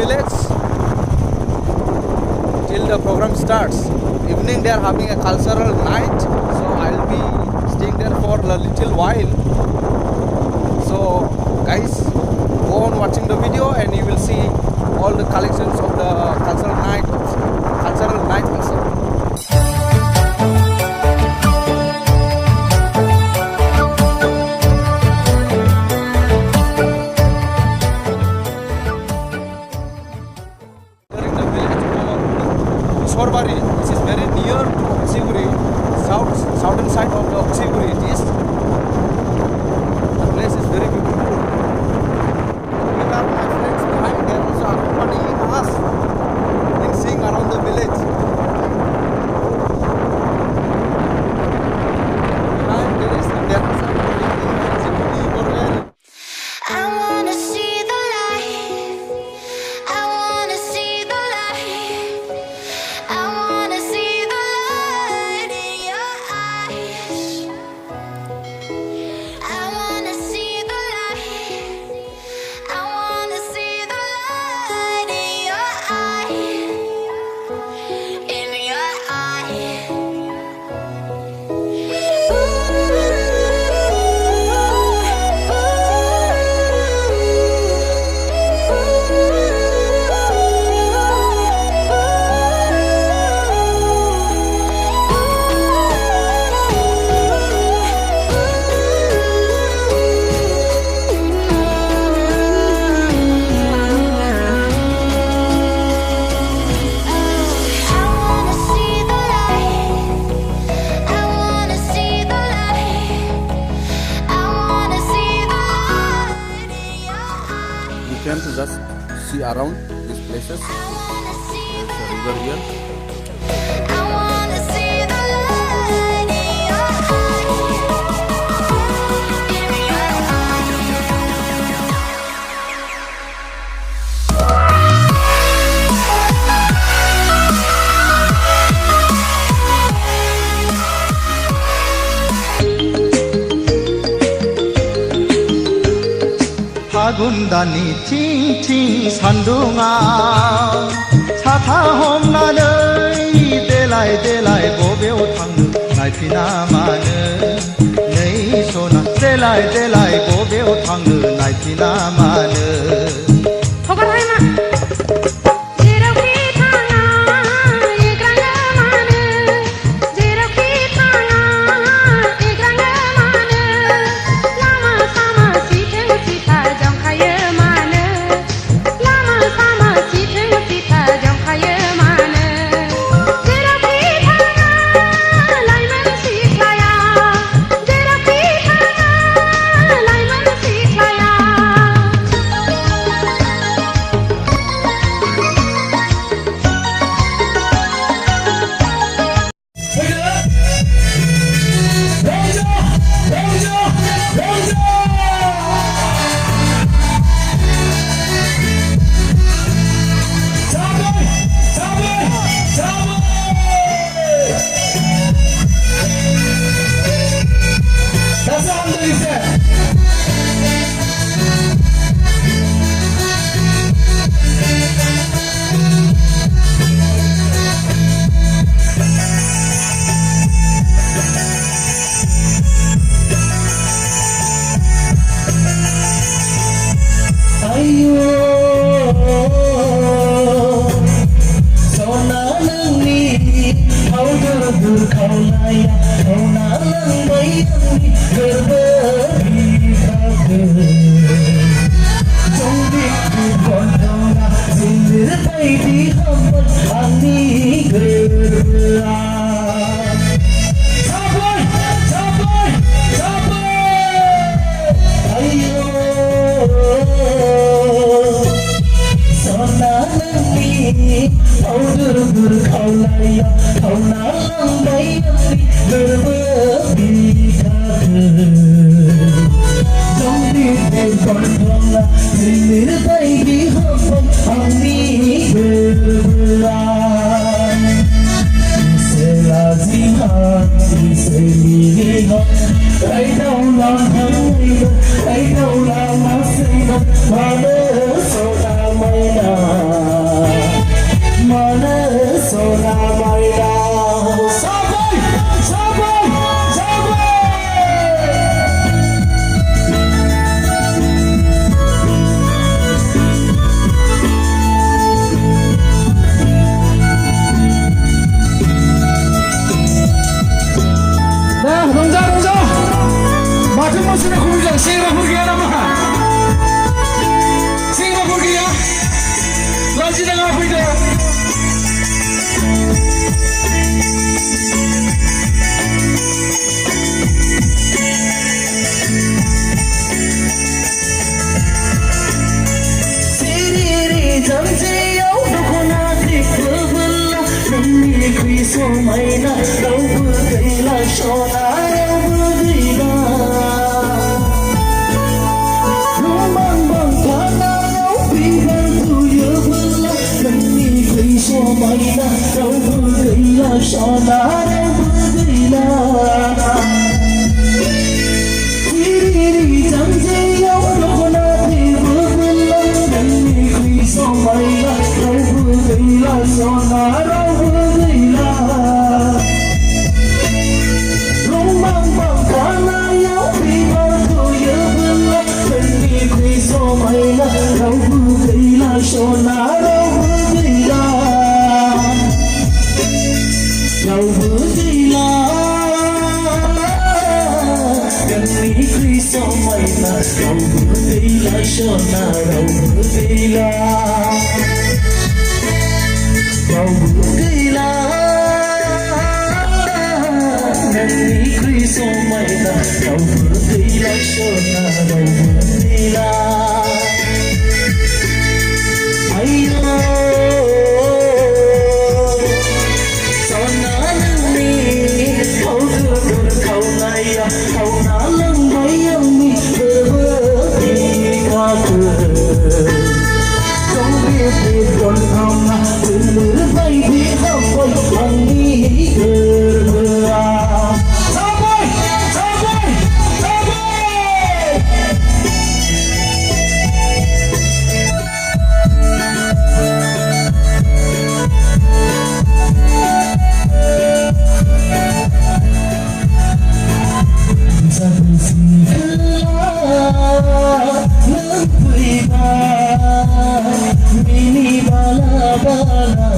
village till the program starts. Evening they are having a cultural night, so I'll be staying there for a little while. So guys, go on watching the video and you will see all the collections of the cultural night also. Borgoyary, which is very near to Oxiguri, southern side of the Oxiguri it is. The place is very beautiful. Here are my friends behind, they are also accompanying us in seeing around the village. Behind there is Jubilee, Borgoyary. I wanna see the light. I wanna see the light. I wanna see the light in your eyes. I wanna see the light. I wanna see the light in your eyes. In your eyes. You can just see around these places. There's a river here. फागुनदानि थिं थिं सान्दुङा साथा हमनानै देलाय देलाय बबेयाव थांनो नायफिना मानो नै सना देलाय देलाय बबेयाव थांनो नायफिना मानो I don't know, dengar video. Siriri jamjiyau dukuna dikbala nani kriso maina raubu gaila shona raubu gaila Rumang bang kana rau piban tu ya bala nani kriso maina raubu gaila shona raubu gaila Siriri jamjiyau dukuna dikbala nani kriso maina raubu gaila shona raubu gaila Rumang bang kana rau piban tu ya bala nani kriso maina raubu gaila shona raubu gaila raubu gaila nani kriso maina raubu gaila shona raubu gaila raubu gaila nani kriso maina raubu gaila shona raubu gaila ayo sona nani kau dur kau naya kau nalang bayang ni berbedi kaku kau biar don amma bener baik di kau angni gerbera sampai sampai sampai satu silah lempuiban mini bala bala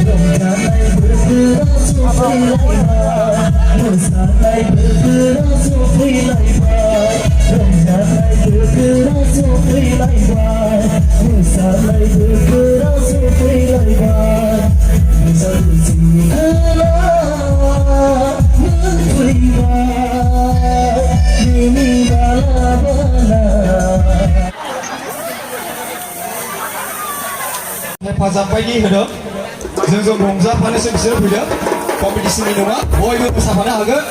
romjanai bergerak sofai laiban musanai bergerak sofai laiban romjanai bergerak sofai laiban musanai bergerak sofai laiban satu silah lempuiban mini bala bala हेफाजाब बायदि होदों जों रंजाफानोसो बिसोर फैदों कम्पिटिसननि नङा बयबो मोसाफानो हागोन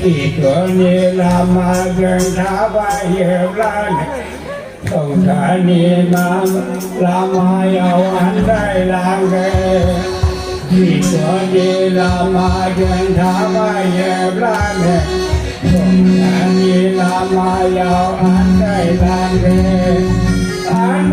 Khi có như là mà gần thả bài hiệp lan không thả như là mà yêu anh đây làm ghê Khi có như là mà gần thả bài hiệp lan không thả như là mà yêu anh đây làm ghê anh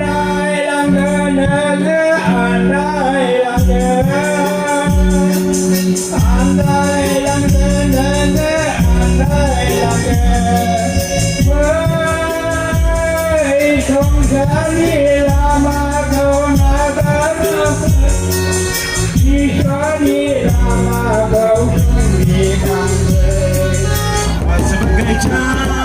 Tongkani lama kau nagara, Tongkani lama kau berikan sebagai cara.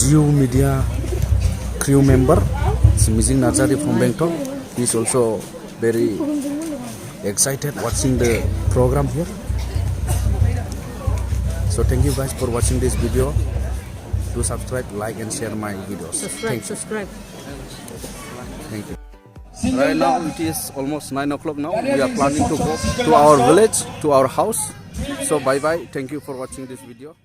Geo Media crew member, Mizing Nazari from Bangkok. He is also very excited watching the program here. So thank you guys for watching this video. Do subscribe, like and share my videos. Subscribe. Thank you. Right now it is almost 9 o'clock now. We are planning to go to our village, to our house. So bye bye. Thank you for watching this video.